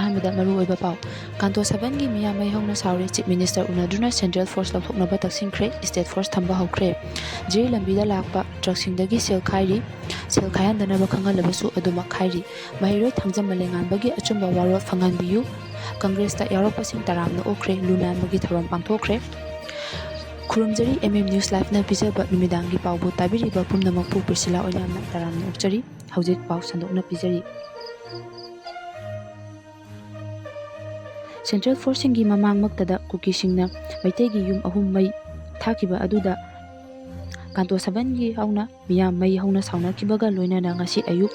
ꯑꯍꯥꯟꯕꯗ ꯃꯔꯨꯑꯣꯏꯕ ꯄꯥꯎ ꯀꯥꯟꯇꯣ 7ꯒꯤ ꯃꯤꯌꯥꯝ ꯃꯩ ꯍꯧꯅ ꯁꯥꯎꯔꯦ ꯆꯤꯞ ꯃꯤꯅꯤꯁꯇꯔ ꯎꯅꯗꯨꯅ ꯁꯦꯟꯇ꯭ꯔꯦꯜ ꯐꯣꯔꯁ ꯂꯧꯊꯣꯛꯅꯕ ꯇꯛꯁꯤꯟꯈ꯭ꯔꯦ ꯏꯁꯇꯦꯠ ꯐꯣꯔꯁ ꯊꯝꯕ ꯍꯧꯈ꯭ꯔꯦ ꯖꯤꯔꯤ ꯂꯝꯕꯤꯗ ꯂꯥꯛꯄ ꯇ꯭ꯔꯛꯁꯤꯡꯗꯒꯤ ꯁꯦꯜ ꯈꯥꯏꯔꯤ ꯁꯦꯜ ꯈꯥꯏꯍꯟꯗꯅꯕ ꯈꯪꯍꯜꯂꯕꯁꯨ ꯑꯗꯨꯃꯛ ꯈꯥꯏꯔꯤ ꯃꯍꯩꯔꯣꯏ ꯊꯥꯡꯖꯝ ꯃꯥꯂꯦꯝꯉꯥꯟꯕꯒꯤ ꯑꯆꯨꯝꯕ ꯋꯥꯔꯣꯜ ꯐꯪꯍꯟꯕꯤꯌꯨ ꯀꯪꯒ꯭ꯔꯦꯁꯇ ꯌꯥꯎꯔꯛꯄꯁꯤꯡ ꯇꯔꯥꯝꯅ ꯑꯣꯛꯈ꯭ꯔꯦ ꯂꯨ ꯅꯥꯟꯕꯒꯤ ꯊꯧꯔꯝ ꯄꯥꯡꯊꯣꯛꯈ꯭ꯔꯦ ꯈꯨꯔꯨꯝꯖꯔꯤ ꯅ꯭ꯌꯨꯁ ꯂꯥꯏꯚꯅ ꯄꯤꯖꯕ ꯅꯨꯃꯤꯗꯥꯡꯒꯤ ꯄꯥꯎꯕꯨ ꯇꯥꯕꯤꯔꯤꯕ ꯄꯨꯝꯅꯃꯛꯄꯨ ꯄ꯭ꯔꯤꯁꯤꯂꯥ ꯑꯣꯏꯅꯥꯝꯅ ꯇꯔꯥꯝꯅ ꯑꯣꯛꯆꯔꯤ ꯍꯧꯖꯤꯛ ꯄꯥꯎ ꯁꯟꯗꯣꯛꯅ ꯄꯤꯖꯔꯤ ꯁꯦꯟꯇ꯭ꯔꯦꯜ ꯐꯣꯔꯁꯁꯤꯡꯒꯤ ꯃꯃꯥꯡꯃꯛꯇꯗ ꯀꯨꯀꯤꯁꯤꯡꯅ ꯃꯩꯇꯩꯒꯤ ꯌꯨꯝ 3 ꯃꯩ ꯊꯥꯈꯤꯕ ꯑꯗꯨꯗ ꯀꯥꯟꯇꯣ 7ꯒꯤ ꯍꯧꯅ ꯃꯤꯌꯥꯝ ꯃꯩ ꯍꯧꯅ ꯁꯥꯎꯅꯈꯤꯕꯒ ꯂꯣꯏꯅꯅ ꯉꯁꯤ ꯑꯌꯨꯛ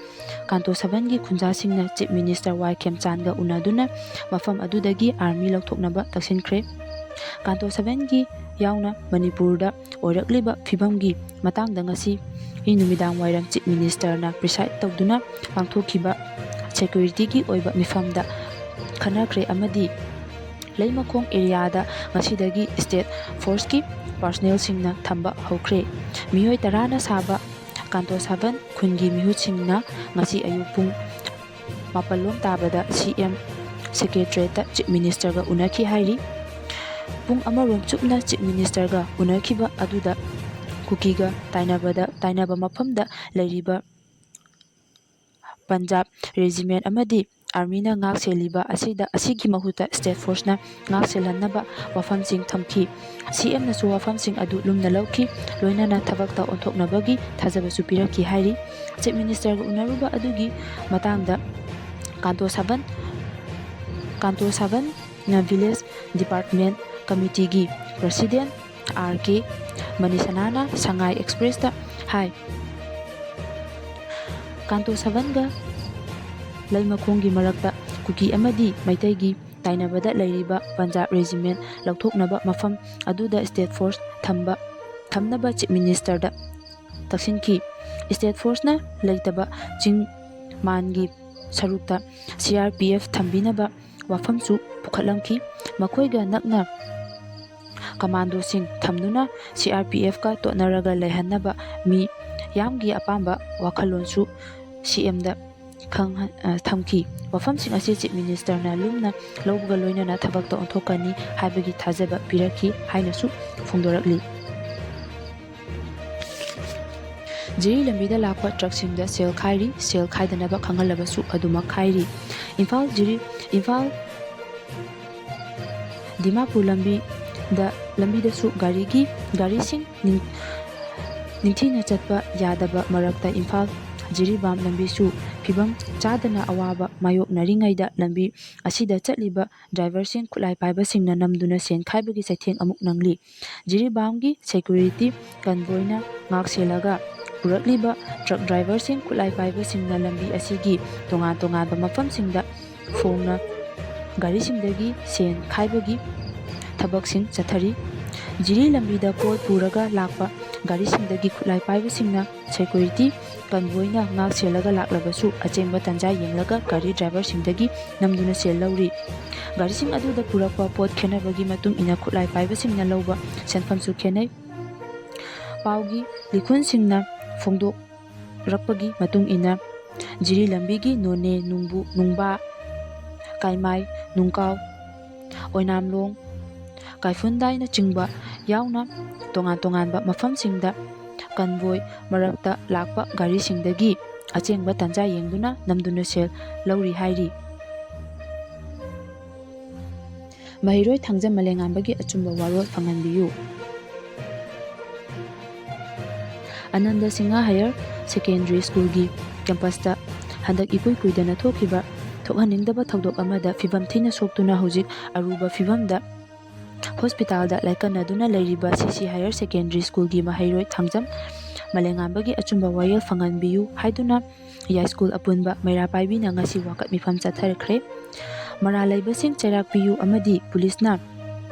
ꯀꯥꯟꯇꯣ 7ꯒꯤ ꯈꯨꯟꯖꯥꯁꯤꯡꯅ ꯆꯤꯞ ꯃꯤꯅꯤꯁꯇꯔ ꯋꯥꯏ ꯈꯦꯝꯆꯥꯟꯒ ꯎꯅꯗꯨꯅ ꯃꯐꯝ ꯑꯗꯨꯗꯒꯤ ꯑꯥꯔꯃꯤ ꯂꯧꯊꯣꯛꯅꯕ ꯇꯛꯁꯤꯟꯈ꯭ꯔꯦ ꯀꯥꯟꯇꯣ 7ꯒꯤ ꯌꯥꯎꯅ ꯃꯅꯤꯄꯨꯔꯗ ꯑꯣꯏꯔꯛꯂꯤꯕ ꯐꯤꯕꯝꯒꯤ ꯃꯇꯥꯡꯗ ꯉꯁꯤ ꯅꯨꯃꯤꯗꯥꯡꯋꯥꯏꯔꯝ ꯆꯤꯞ ꯃꯤꯅꯤꯁꯇꯔꯅ ꯄ꯭ꯔꯤꯁꯥꯏꯗ ꯇꯧꯗꯨꯅ ꯄꯥꯡꯊꯣꯛꯈꯤꯕ ꯁꯦꯀ꯭ꯌꯨꯔꯤꯇꯤꯒꯤ ꯑꯣꯏꯕ ꯃꯤꯐꯝꯗ ꯈꯟꯅꯈ꯭ꯔꯦ ꯑꯃꯗꯤ ꯂꯩꯃꯈꯣꯡ ꯑꯦꯔꯤꯌꯥꯗ ꯉꯁꯤꯗꯒꯤ ꯏꯁꯇꯦꯠ ꯐꯣꯔꯁꯀꯤ ꯄꯥꯔꯁꯣꯅꯦꯜꯁꯤꯡꯅ ꯊꯝꯕ ꯍꯧꯈ꯭ꯔꯦ ꯃꯤꯑꯣꯏ 10ꯅ ꯁꯥꯕ ꯀꯥꯟꯇꯣ 7 ꯈꯨꯟꯒꯤ ꯃꯤꯍꯨꯠꯁꯤꯡꯅ ꯉꯁꯤ ꯑꯌꯨꯛ ꯄꯨꯡ 7 ꯇꯥꯕꯗ ꯁꯤꯑꯦꯝ ꯁꯦꯀ꯭ꯔꯦꯇꯔꯤꯌꯦꯠꯇ ꯆꯤꯞ ꯃꯤꯅꯤꯁꯇꯔꯒ ꯎꯅꯈꯤ ꯍꯥꯏꯔꯤ ꯄꯨꯡ ꯑꯃꯔꯣꯝ ꯆꯨꯞꯅ ꯆꯤꯞ ꯃꯤꯅꯤꯁꯇꯔꯒ ꯎꯅꯈꯤꯕ ꯑꯗꯨꯗ ꯀꯨꯀꯤꯒ ꯇꯥꯏꯅꯕ ꯃꯐꯝꯗ ꯂꯩꯔꯤꯕ ꯄꯟꯖꯥꯕ ꯔꯦꯖꯤꯃꯦꯟꯠ ꯑꯃꯗꯤ ꯑꯥꯔꯃꯤꯅ ꯉꯥꯛ ꯁꯦꯜꯂꯤꯕ ꯑꯁꯤꯒꯤ ꯃꯍꯨꯠꯇ ꯏꯁꯇꯦꯠ ꯐꯣꯔꯁꯅ ꯉꯥꯛ ꯁꯦꯜꯍꯟꯅꯕ ꯋꯥꯐꯝꯁꯤꯡ ꯊꯝꯈꯤ ꯁꯤꯑꯦꯝꯅꯁꯨ ꯋꯥꯐꯝꯁꯤꯡ ꯑꯗꯨ ꯂꯨꯝꯅ ꯂꯧꯈꯤ ꯂꯣꯏꯅꯅ ꯊꯕꯛꯇ ꯑꯣꯟꯊꯣꯛꯅꯕꯒꯤ ꯊꯥꯖꯕꯁꯨ ꯄꯤꯔꯛꯈꯤ ꯍꯥꯏꯔꯤ ꯆꯤꯞ ꯃꯤꯅꯤꯁꯇꯔꯒ ꯎꯅꯔꯨꯕ ꯑꯗꯨꯒꯤ ꯃꯇꯥꯡꯗ ꯀꯥꯟꯇꯣ 7ꯅ ꯚꯤꯂꯦꯖ ꯗꯤꯚꯦꯂꯞꯃꯦꯟꯠ ꯀꯃꯤꯇꯤꯒꯤ ꯄ꯭ꯔꯁꯤꯗꯦꯟꯠ ꯑꯥꯔ.ꯀꯦ. ꯃꯅꯤꯁꯅꯥꯅ ꯁꯉꯥꯏ ꯑꯦꯛꯁꯄ꯭ꯔꯦꯁꯇ ꯍꯥꯏ ꯀꯥꯟꯇꯣ 7ꯒ ꯂꯩꯃꯈꯣꯡꯒꯤ ꯃꯔꯛꯇ ꯀꯨꯀꯤ ꯑꯃꯗꯤ ꯃꯩꯇꯩꯒꯤ ꯇꯥꯏꯅꯕꯗ ꯂꯩꯔꯤꯕ ꯄꯟꯖꯥꯕ ꯔꯦꯖꯤꯃꯦꯟꯠ ꯂꯧꯊꯣꯛꯅꯕ ꯃꯐꯝ ꯑꯗꯨꯗ ꯏꯁꯇꯦꯠ ꯐꯣꯔꯁ ꯊꯝꯅꯕ ꯆꯤꯞ ꯃꯤꯅꯤꯁꯇꯔꯗ ꯇꯛꯁꯤꯟꯈꯤ ꯏꯁꯇꯦꯠ ꯐꯣꯔꯁꯅ ꯂꯩꯇꯕ ꯆꯤꯡ ꯃꯥꯟꯒꯤ ꯁꯔꯨꯛꯇ ꯁꯤ.ꯑꯥꯔ.ꯄꯤ.ꯑꯦꯐ ꯊꯝꯕꯤꯅꯕ ꯋꯥꯐꯝꯁꯨ ꯄꯨꯈꯠꯂꯝꯈꯤ ꯃꯈꯣꯏꯒ ꯅꯛꯅ ꯀꯃꯥꯟꯗꯣꯁꯤꯡ ꯊꯝꯗꯨꯅ ꯁꯤ.ꯑꯥꯔ.ꯄꯤ.ꯑꯦꯐꯀ ꯇꯣꯠꯅꯔꯒ ꯂꯩꯍꯟꯅꯕ ꯃꯤꯌꯥꯝꯒꯤ ꯑꯄꯥꯝꯕ ꯋꯥꯈꯜꯂꯣꯟꯁꯨ ꯁꯤꯑꯦꯝꯗ ꯊꯝꯈꯤ ꯋꯥꯐꯝꯁꯤꯡ ꯑꯁꯤ ꯆꯤꯞ ꯃꯤꯅꯤꯁꯇꯔꯅ ꯂꯨꯝꯅ ꯂꯧꯕꯒ ꯂꯣꯏꯅꯅ ꯊꯕꯛꯇ ꯑꯣꯟꯊꯣꯛꯀꯅꯤ ꯍꯥꯏꯕꯒꯤ ꯊꯥꯖꯕ ꯄꯤꯔꯛꯈꯤ ꯍꯥꯏꯅꯁꯨ ꯐꯣꯡꯗꯣꯔꯛꯂꯤ ꯖꯤꯔꯤ ꯂꯝꯕꯤꯗ ꯂꯥꯛꯄ ꯇ꯭ꯔꯛꯁꯤꯡꯗ ꯁꯦꯜ ꯈꯥꯏꯔꯤ ꯁꯦල් ꯈꯥꯏꯗꯅꯕ ꯈꯪꯍꯜꯂꯕꯁꯨ ꯑꯗꯨꯃꯛ ꯈꯥꯏꯔꯤ ꯏꯝꯐꯥꯜ ꯗꯤꯃꯥꯄꯨꯔ ꯂꯝꯕꯤꯗꯁꯨ ꯒꯥꯔꯤꯁꯤꯡ ꯅꯤꯡꯊꯤꯅ ꯆꯠꯄ ꯌꯥꯗꯕ ꯃꯔꯛꯇ ꯏꯝꯐꯥꯜ ꯖꯤꯔꯤꯕꯥꯝ ꯂꯝꯕꯤꯁꯨ ꯐꯤꯕꯝ ꯆꯥꯗꯅ ꯑꯋꯥꯕ ꯃꯥꯌꯣꯛꯅꯔꯤꯉꯩꯗ ꯂꯝꯕꯤ ꯑꯁꯤꯗ ꯆꯠꯂꯤꯕ ꯗ꯭ꯔꯥꯏꯚꯔꯁꯤꯡ ꯈꯨꯠꯂꯥꯏ ꯄꯥꯏꯕꯁꯤꯡꯅ ꯅꯝꯗꯨꯅ ꯁꯦꯟ ꯈꯥꯏꯕꯒꯤ ꯆꯩꯊꯦꯡ ꯑꯃꯨꯛ ꯅꯪꯂꯤ ꯖꯤꯔꯤꯕꯥꯝꯒꯤ ꯁꯦꯀ꯭ꯌꯨꯔꯤꯇꯤ ꯀꯟꯚꯣꯏꯅ ꯉꯥꯛ ꯁꯦꯜꯂꯒ ꯄꯨꯔꯛꯂꯤꯕ ꯇ꯭ꯔꯛ ꯗ꯭ꯔꯥꯏꯚꯔꯁꯤꯡ ꯈꯨꯠꯂꯥꯏ ꯄꯥꯏꯕꯁꯤꯡꯅ ꯂꯝꯕꯤ ꯑꯁꯤꯒꯤ ꯇꯣꯉꯥꯟꯕ ꯃꯐꯝꯁꯤꯡꯗ ꯐꯣꯡꯅ ꯒꯥꯔꯤꯁꯤꯡꯗꯒꯤ ꯁꯦꯟ ꯈꯥꯏꯕꯒꯤ ꯊꯕꯛꯁꯤꯡ ꯆꯠꯊꯔꯤ ꯖꯤꯔꯤ ꯂꯝꯕꯤꯗ ꯄꯣꯠ ꯄꯨꯔꯒ ꯂꯥꯛꯄ ꯒꯥꯔꯤꯁꯤꯡꯗꯒꯤ ꯈꯨꯠꯂꯥꯏ ꯄꯥꯏꯕꯁꯤꯡꯅ ꯁꯦꯀ꯭ꯌꯨꯔꯤꯇꯤ ꯀꯟꯚꯣꯏꯅ ꯉꯥꯛ ꯁꯦꯜꯂꯒ ꯂꯥꯛꯂꯕꯁꯨ ꯑꯆꯦꯡꯕ ꯇꯟꯖꯥ ꯌꯦꯡꯂꯒ ꯒꯥꯔꯤ ꯗ꯭ꯔꯥꯏꯚꯔꯁꯤꯡꯗꯒꯤ ꯅꯝꯗꯨꯅ ꯁꯦꯜ ꯂꯧꯔꯤ ꯒꯥꯔꯤꯁꯤꯡ ꯑꯗꯨꯗ ꯄꯨꯔꯛꯄ ꯄꯣꯠ ꯈꯦꯠꯅꯕꯒꯤ ꯃꯇꯨꯡ ꯏꯟꯅ ꯈꯨꯠꯂꯥꯏ ꯄꯥꯏꯕꯁꯤꯡꯅ ꯂꯧꯕ ꯁꯦꯟꯐꯝꯁꯨ ꯈꯦꯠꯅꯩ ꯄꯥꯎꯒꯤ ꯂꯤꯈꯨꯟꯁꯤꯡꯅ ꯐꯣꯡꯗꯣꯔꯛꯄꯒꯤ ꯃꯇꯨꯡ ꯏꯟꯅ ꯖꯤꯔꯤ ꯂꯝꯕꯤꯒꯤ ꯅꯣꯅꯦ ꯅꯨꯡꯕꯥ ꯀꯥꯏꯃꯥꯏ ꯅꯨꯡꯀꯥꯎ ꯑꯣꯏꯅꯥꯝꯂꯣꯡ ꯀꯥꯏꯐꯨꯟꯗꯥꯏꯅꯆꯤꯡꯕ ꯌꯥꯎꯅ ꯇꯣꯉꯥꯟꯕ ꯃꯐꯝꯁꯤꯡꯗ ꯀꯟꯚꯣꯏ ꯃꯔꯛꯇ ꯂꯥꯛꯄ ꯒꯥꯔꯤꯁꯤꯡꯗꯒꯤ ꯑꯆꯦꯡꯕ ꯇꯟꯖꯥ ꯌꯦꯡꯗꯨꯅ ꯅꯝꯗꯨꯅ ꯁꯦꯜ ꯂꯧꯔꯤ ꯍꯥꯏꯔꯤ ꯃꯍꯩꯔꯣꯏ ꯊꯥꯡꯖꯝ ꯃꯥꯂꯦꯝꯉꯥꯟꯕꯒꯤ ꯑꯆꯨꯝꯕ ꯋꯥꯔꯣꯜ ꯐꯪꯍꯟꯕꯤꯌꯨ ꯑꯅꯟꯗ ꯁꯤꯡꯍ ꯍꯥꯌꯔ ꯁꯦꯀꯦꯟꯗꯔꯤ ꯁ꯭ꯀꯨꯜꯒꯤ ꯀꯦꯝꯄꯁꯇ ꯍꯟꯗꯛ ꯏꯀꯨꯏ ꯀꯨꯏꯗꯅ ꯊꯣꯛꯍꯟꯅꯤꯡꯗꯕ ꯊꯧꯗꯣꯛ ꯑꯃꯗ ꯐꯤꯕꯝ ꯊꯤꯅ ꯁꯣꯛꯇꯨꯅ ꯍꯧꯖꯤꯛ ꯑꯔꯨꯕ ꯐꯤꯕꯝꯗ ꯍꯣꯁꯄꯤꯇꯥꯜꯗ ꯂꯥꯏꯀꯠꯅꯗꯨꯅ ꯂꯩꯔꯤꯕ ꯁꯤ ꯍꯥꯌꯔ ꯁꯦꯀꯦꯟꯗꯔꯤ ꯁ꯭ꯀꯨꯜꯒꯤ ꯃꯍꯩꯔꯣꯏ ꯊꯥꯡꯖꯝ ꯃꯥꯂꯦꯝꯉꯥꯟꯕꯒꯤ ꯑꯆꯨꯝꯕ ꯋꯥꯌꯦꯜ ꯐꯪꯍꯟꯕꯤꯌꯨ ꯍꯥꯏꯗꯨꯅ ꯌꯥꯏꯁ꯭ꯀꯨꯜ ꯑꯄꯨꯟꯕ ꯃꯩꯔꯥ ꯄꯥꯏꯕꯤꯅ ꯉꯁꯤ ꯋꯥꯀꯠ ꯃꯤꯐꯝ ꯆꯠꯊꯈ꯭ꯔꯦ ꯃꯔꯥꯜ ꯂꯩꯕꯁꯤꯡ ꯆꯩꯔꯥꯛ ꯄꯤꯌꯨ ꯑꯃꯗꯤ ꯄꯨꯂꯤꯁꯅ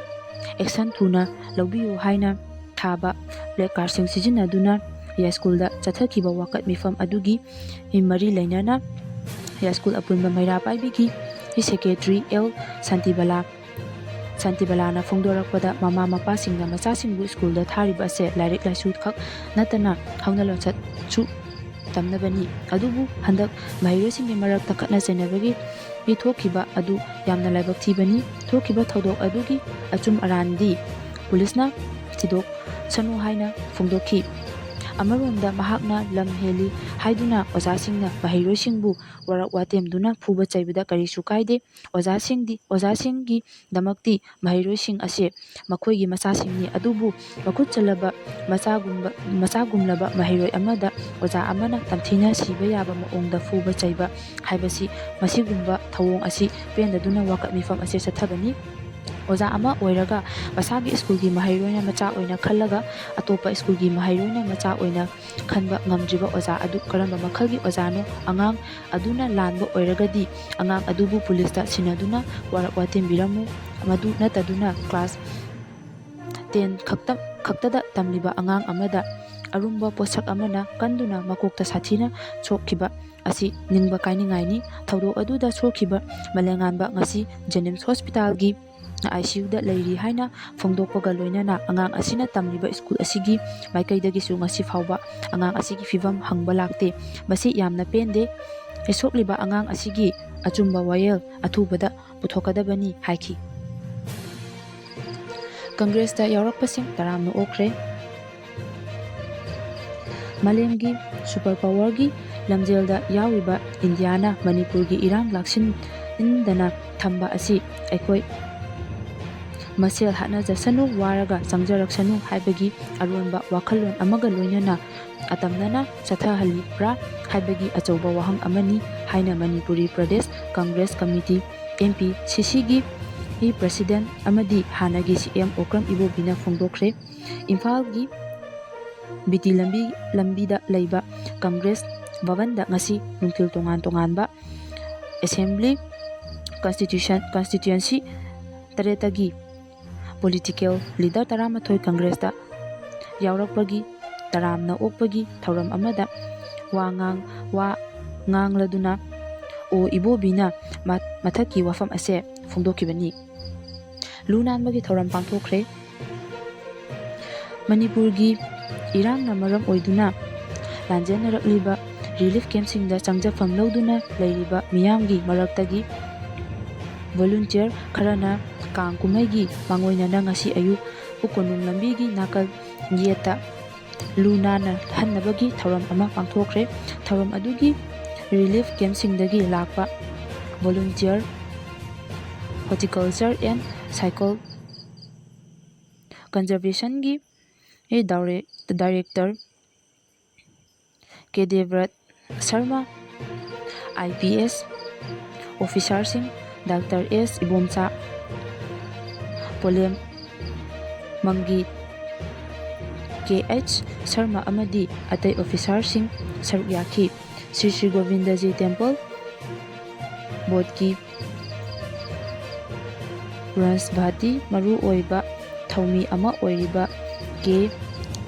ꯑꯦꯛꯁꯟ ꯊꯨꯅ ꯂꯧꯕꯤꯌꯨ ꯍꯥꯏꯅ ꯊꯥꯕ ꯄ꯭ꯂꯦꯀꯥꯔꯗꯁꯤꯡ ꯁꯤꯖꯤꯟꯅꯗꯨꯅ ꯌꯥꯏꯁ꯭ꯀꯨꯜꯗ ꯆꯠꯊꯈꯤꯕ ꯋꯥꯀꯠ ꯃꯤꯐꯝ ꯑꯗꯨꯒꯤ ꯃꯔꯤ ꯂꯩꯅꯅ ꯌꯥꯏꯁ꯭ꯀꯨꯜ ꯑꯄꯨꯟꯕ ꯃꯩꯔꯥ ꯄꯥꯏꯕꯤꯒꯤ ꯁꯦꯀ꯭ꯔꯦꯇꯔꯤ ꯑꯦꯜ ꯁꯥꯟꯇꯤꯕꯂꯥꯅ ꯐꯣꯡꯗꯣꯔꯛꯄꯗ ꯃꯃꯥ ꯃꯄꯥꯁꯤꯡꯅ ꯃꯆꯥꯁꯤꯡꯕꯨ ꯁ꯭ꯀꯨꯜꯗ ꯊꯥꯔꯤꯕ ꯑꯁꯦ ꯂꯥꯏꯔꯤꯛ ꯂꯥꯏꯁꯨ ꯈꯛ ꯅꯠꯇꯅ ꯍꯧꯅ ꯂꯣꯟꯆꯠꯁꯨ ꯇꯝꯅꯕꯅꯤ ꯑꯗꯨꯕꯨ ꯍꯟꯗꯛ ꯃꯍꯩꯔꯣꯏꯁꯤꯡꯒꯤ ꯃꯔꯛꯇ ꯈꯠꯅ ꯆꯩꯅꯕꯒꯤ ꯊꯣꯛꯈꯤꯕ ꯑꯗꯨ ꯌꯥꯝꯅ ꯂꯥꯏꯕꯛ ꯊꯤꯕꯅꯤ꯫ ꯊꯣꯛꯈꯤꯕ ꯊꯧꯗꯣꯛ ꯑꯗꯨꯒꯤ ꯑꯆꯨꯝ ꯑꯔꯥꯟꯗꯤ ꯄꯨꯂꯤꯁꯅ ꯊꯤꯗꯣꯛꯁꯅꯨ ꯍꯥꯏꯅ ꯐꯣꯡꯗꯣꯛꯈꯤ꯫ ꯑꯃꯔꯣꯝꯗ ꯃꯍꯥꯛꯅ ꯂꯝ ꯍꯦꯜꯂꯤ ꯍꯥꯏꯗꯨꯅ ꯑꯣꯖꯥꯁꯤꯡꯅ ꯃꯍꯩꯔꯣꯏꯁꯤꯡꯕꯨ ꯋꯥꯔꯛ ꯋꯥꯇꯦꯝꯗꯨꯅ ꯐꯨꯕ ꯆꯩꯕꯗ ꯀꯔꯤꯁꯨ ꯀꯥꯏꯗꯦ꯫ ꯑꯣꯖꯥꯁꯤꯡꯒꯤꯗꯃꯛꯇꯤ ꯃꯍꯩꯔꯣꯏꯁꯤꯡ ꯑꯁꯤ ꯃꯈꯣꯏꯒꯤ ꯃꯆꯥꯁꯤꯡꯅꯤ꯫ ꯑꯗꯨꯕꯨ ꯃꯈꯨꯠ ꯆꯜꯂꯕ ꯃꯆꯥꯒꯨꯝꯂꯕ ꯃꯍꯩꯔꯣꯏ ꯑꯃꯗ ꯑꯣꯖꯥ ꯑꯃꯅ ꯇꯝꯊꯤꯅ ꯁꯤꯕ ꯌꯥꯕ ꯃꯑꯣꯡꯗ ꯐꯨꯕ ꯆꯩꯕ ꯍꯥꯏꯕꯁꯤ ꯃꯁꯤꯒꯨꯝꯕ ꯊꯧꯑꯣꯡ ꯑꯁꯤ ꯄꯦꯟꯗꯗꯨꯅ ꯋꯥꯀꯠ ꯃꯤꯐꯝ ꯑꯁꯤ ꯆꯠꯊꯕꯅꯤ꯫ ꯑꯣꯖꯥ ꯑꯃ ꯑꯣꯏꯔꯒ ꯃꯁꯥꯒꯤ ꯁ꯭ꯀꯨꯜꯒꯤ ꯃꯍꯩꯔꯣꯏꯅ ꯃꯆꯥ ꯑꯣꯏꯅ ꯈꯜꯂꯒ ꯑꯇꯣꯞꯄ ꯁ꯭ꯀꯨꯜꯒꯤ ꯃꯍꯩꯔꯣꯏꯅ ꯃꯆꯥ ꯑꯣꯏꯅ ꯈꯟꯕ ꯉꯝꯗ꯭ꯔꯤꯕ ꯑꯣꯖꯥ ꯑꯗꯨ ꯀꯔꯝꯕ ꯃꯈꯜꯒꯤ ꯑꯣꯖꯥꯅꯣ? ꯑꯉꯥꯡ ꯑꯗꯨꯅ ꯂꯥꯟꯕ ꯑꯣꯏꯔꯒꯗꯤ ꯑꯉꯥꯡ ꯑꯗꯨꯕꯨ ꯄꯨꯂꯤꯁꯇ ꯁꯤꯟꯅꯗꯨꯅ ꯋꯥꯔꯛ ꯋꯥꯇꯦꯝꯕꯤꯔꯝꯃꯨ꯫ ꯃꯗꯨ ꯅꯠꯇꯗꯨꯅ ꯀ꯭ꯂꯥꯁ 10 ꯈꯛꯇꯗ ꯇꯝꯂꯤꯕ ꯑꯉꯥꯡ ꯑꯃꯗ ꯑꯔꯨꯝꯕ ꯄꯣꯠꯁꯛ ꯑꯃꯅ ꯀꯟꯗꯨꯅ ꯃꯀꯣꯛꯇ ꯁꯥꯊꯤꯅ ꯁꯣꯛꯈꯤꯕ ꯑꯁꯤ ꯅꯤꯡꯕ ꯀꯥꯏꯅꯤꯡꯉꯥꯏꯅꯤ꯫ ꯊꯧꯗꯣꯛ ꯑꯗꯨꯗ ꯁꯣꯛꯈꯤꯕ ꯃꯂꯦꯝꯉꯥꯟꯕ ꯉꯁꯤ ꯖꯦꯅꯤꯝꯁ ꯍꯣꯁꯄꯤꯇꯥꯜꯒꯤ ICUꯗ ꯂꯩꯔꯤ ꯍꯥꯏꯅ ꯐꯣꯡꯗꯣꯛꯄꯒ ꯂꯣꯏꯅꯅ ꯑꯉꯥꯡ ꯑꯁꯤꯅ ꯇꯝꯂꯤꯕ ꯁ꯭ꯀꯨꯜ ꯑꯁꯤꯒꯤ ꯃꯥꯏꯀꯩꯗꯒꯤꯁꯨ ꯉꯁꯤ ꯐꯥꯎꯕ ꯑꯉꯥꯡ ꯑꯁꯤꯒꯤ ꯐꯤꯚꯝ ꯍꯪꯕ ꯂꯥꯛꯇꯦ꯫ ꯃꯁꯤ ꯌꯥꯝꯅ ꯄꯦꯟꯗꯦ꯫ ꯁꯣꯛꯂꯤꯕ ꯑꯉꯥꯡ ꯑꯁꯤꯒꯤ ꯑꯆꯨꯝꯕ ꯋꯥꯌꯦꯜ ꯑꯊꯨꯕꯗ ꯄꯨꯊꯣꯛꯀꯗꯕꯅꯤ ꯍꯥꯏꯈꯤ꯫ ꯀꯪꯒ꯭ꯔꯦꯁꯇ ꯌꯥꯎꯔꯛꯄꯁꯤꯡ ꯇꯔꯥꯝꯅ ꯑꯣꯛꯈ꯭ꯔꯦ꯫ ꯃꯥꯂꯦꯝꯒꯤ ꯁꯨꯄꯔ ꯄꯥꯋꯔꯒꯤ ꯂꯝꯖꯦꯜꯗ ꯌꯥꯎꯔꯤꯕ ꯏꯟꯗꯤꯌꯥꯅ ꯃꯅꯤꯄꯨꯔꯒꯤ ꯏꯔꯥꯡ ꯂꯥꯛꯁꯤꯟꯗꯅ ꯊꯝꯕ ꯑꯁꯤ ꯑꯩꯈꯣꯏ ꯃꯁꯦꯜ ꯍꯥꯠꯅꯖꯁꯅꯨ, ꯋꯥꯔꯒ ꯆꯪꯖꯔꯛꯁꯅꯨ ꯍꯥꯏꯕꯒꯤ ꯑꯔꯣꯟꯕ ꯋꯥꯈꯜꯂꯣꯟ ꯑꯃꯒ ꯂꯣꯏꯅꯅ ꯑꯇꯝꯅꯅ ꯆꯠꯊꯍꯜꯂꯤꯕ꯭ꯔꯥ ꯍꯥꯏꯕꯒꯤ ꯑꯆꯧꯕ ꯋꯥꯍꯪ ꯑꯃꯅꯤ ꯍꯥꯏꯅ ꯃꯅꯤꯄꯨꯔꯤ ꯄ꯭ꯔꯗꯦꯁ ꯀꯪꯒ꯭ꯔꯦꯁ ꯀꯝꯃꯤꯇꯤ MPCCꯒꯤ ꯄ꯭ꯔꯁꯤꯗꯦꯟꯠ ꯑꯃꯗꯤ ꯍꯥꯟꯅꯒꯤ CM ꯑꯣꯀ꯭ꯔꯝ ꯏꯕꯣꯕꯤꯅ ꯐꯣꯡꯗꯣꯛꯈ꯭ꯔꯦ꯫ ꯏꯝꯐꯥꯜꯒꯤ ꯕꯤꯇꯤ ꯂꯝꯕꯤꯗ ꯂꯩꯕ ꯀꯪꯒ꯭ꯔꯦꯁ ꯚꯕꯟꯗ ꯉꯁꯤ ꯅꯨꯡꯊꯤꯜ ꯇꯣꯉꯥꯟ ꯇꯣꯉꯥꯟꯕ ꯑꯦꯁꯦꯝꯕ꯭ꯂꯤ ꯀꯟꯁꯇꯤꯇ꯭ꯌꯨꯟꯁꯤ 8ꯇꯒꯤ ꯄꯣꯂꯤꯇꯤꯀꯦꯜ ꯂꯤꯗꯔ 12 ꯀꯪꯒ꯭ꯔꯦꯁꯇ ꯌꯥꯎꯔꯛꯄꯒꯤ ꯇꯔꯥꯝꯅ ꯑꯣꯛꯄꯒꯤ ꯊꯧꯔꯝ ꯑꯃꯗ ꯋꯥ ꯉꯥꯡꯂꯗꯨꯅ ꯏꯕꯣꯕꯤꯅ ꯃꯊꯛꯀꯤ ꯋꯥꯐꯝ ꯑꯁꯤ ꯐꯣꯡꯗꯣꯛꯈꯤꯕꯅꯤ꯫ ꯂꯨ ꯅꯥꯟꯕꯒꯤ ꯊꯧꯔꯝ ꯄꯥꯡꯊꯣꯛꯈ꯭ꯔꯦ꯫ ꯃꯅꯤꯄꯨꯔꯒꯤ ꯏꯔꯥꯡꯅ ꯃꯔꯝ ꯑꯣꯏꯗꯨꯅ ꯂꯥꯟꯖꯦꯟꯅꯔꯛꯂꯤꯕ ꯔꯤꯂꯤꯐ ꯀꯦꯝꯞꯁꯤꯡꯗ ꯆꯪꯖꯐꯝ ꯂꯧꯗꯨꯅ ꯂꯩꯔꯤꯕ ꯃꯤꯌꯥꯝꯒꯤ ꯃꯔꯛꯇꯒꯤ ꯚꯣꯂꯨꯟꯇꯤꯌꯔ ꯈꯔꯅ ꯀꯥꯡ ꯀꯨꯝꯃꯩꯒꯤ ꯃꯥꯡꯑꯣꯏꯅꯅ ꯉꯁꯤ ꯑꯌꯨꯛ ꯀꯣꯅꯨꯡ ꯂꯝꯕꯤꯒꯤ ꯅꯥꯀꯜ ꯌꯦꯠꯇ ꯂꯨ ꯅꯥꯟꯍꯟꯅꯕꯒꯤ ꯊꯧꯔꯝ ꯑꯃ ꯄꯥꯡꯊꯣꯛꯈ꯭ꯔꯦ꯫ ꯊꯧꯔꯝ ꯑꯗꯨꯒꯤ ꯔꯤꯂꯤꯐ ꯀꯦꯝꯞꯁꯤꯡꯗꯒꯤ ꯂꯥꯛꯄ ꯚꯣꯂꯨꯟꯇꯤꯌꯔ ꯍꯣꯔꯇꯤꯀꯜꯆꯔ ꯑꯦꯟ ꯁꯥꯏꯀꯜ ꯀꯟꯖꯔꯚꯦꯁꯟꯒꯤ ꯗꯥꯏꯔꯦꯛꯇꯔ ꯀꯦꯗꯦꯕ꯭ꯔꯠ ꯁꯔꯃ, IPS ꯑꯣꯐꯤꯁꯥꯔꯁꯤꯡ ꯗꯥꯛꯇꯔ S. ꯏꯕꯣꯝꯆꯥ, ꯄꯣꯂꯦꯝ ꯃꯪꯒꯤ KH ꯁꯔꯃ ꯑꯃꯗꯤ ꯑꯇꯩ ꯑꯣꯐꯤꯁꯥꯔꯁꯤꯡ ꯁꯔꯨꯛ ꯌꯥꯈꯤ꯫ ꯁ꯭ꯔꯤ ꯁ꯭ꯔꯤ ꯒꯣꯕꯤꯟꯗꯖꯤ ꯇꯦꯝꯄꯜ ꯕꯣꯔꯗꯀꯤ ꯕ꯭ꯔꯍꯁꯄꯇꯤ ꯃꯔꯨ ꯑꯣꯏꯕ ꯊꯧꯃꯤ ꯑꯃ ꯑꯣꯏꯔꯤꯕ K.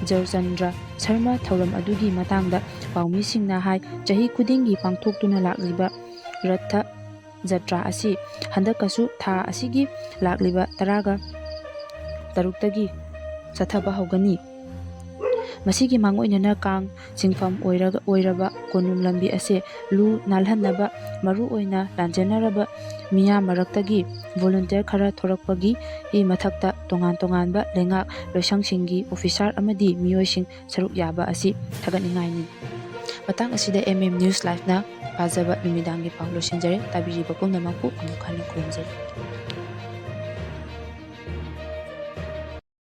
ꯖꯔꯆꯟꯗ꯭ꯔ ꯁꯔꯃ ꯊꯧꯔꯝ ꯑꯗꯨꯒꯤ ꯃꯇꯥꯡꯗ ꯄꯥꯎꯃꯤꯁꯤꯡꯅ ꯍꯥꯏ ꯆꯍꯤ ꯈꯨꯗꯤꯡꯒꯤ ꯄꯥꯡꯊꯣꯛꯇꯨꯅ ꯂꯥꯛꯂꯤꯕ ꯔꯊ ꯖꯇ꯭ꯔꯥ ꯑꯁꯤ ꯍꯟꯗꯛꯀꯁꯨ ꯊꯥ ꯑꯁꯤꯒꯤ ꯂꯥꯛꯂꯤꯕ 13ꯇꯒꯤ ꯆꯠꯊꯕ ꯍꯧꯒꯅꯤ꯫ ꯃꯁꯤꯒꯤ ꯃꯥꯡꯑꯣꯏꯅꯅ ꯀꯥꯡ ꯆꯤꯡꯐꯝ ꯑꯣꯏꯔꯕ ꯀꯣꯅꯨꯡ ꯂꯝꯕꯤ ꯑꯁꯤ ꯂꯨ ꯅꯥꯟꯍꯟꯅꯕ ꯃꯔꯨ ꯑꯣꯏꯅ ꯂꯥꯟꯖꯦꯟꯅꯔꯕ ꯃꯤꯌꯥꯝ ꯃꯔꯛꯇꯒꯤ ꯚꯣꯂꯨꯟꯇꯤꯌꯔ ꯈꯔ ꯊꯣꯔꯛꯄꯒꯤ ꯃꯊꯛꯇ ꯇꯣꯉꯥꯟ ꯇꯣꯉꯥꯟꯕ ꯂꯩꯉꯥꯛ ꯂꯣꯏꯁꯪꯁꯤꯡꯒꯤ ꯑꯣꯐꯤꯁꯥꯔ ꯑꯃꯗꯤ ꯃꯤꯑꯣꯏꯁꯤꯡ ꯁꯔꯨꯛ ꯌꯥꯕ ꯑꯁꯤ ꯊꯥꯒꯠꯅꯤꯡꯉꯥꯏꯅꯤ꯫ ꯃꯇꯥꯡ ꯑꯁꯤꯗ MM ꯅ꯭ꯌꯨꯁ ꯂꯥꯏꯚꯅ ꯄꯥꯖꯕ ꯅꯨꯃꯤꯗꯥꯡꯒꯤ ꯄꯥꯎ ꯂꯣꯏꯁꯤꯟꯖꯔꯦ꯫ ꯇꯥꯕꯤꯔꯤꯕ ꯄꯨꯝꯅꯃꯛꯄꯨ ꯑꯃꯨꯛ ꯍꯟꯅ ꯈꯨꯔꯨꯝꯖꯔꯤ꯫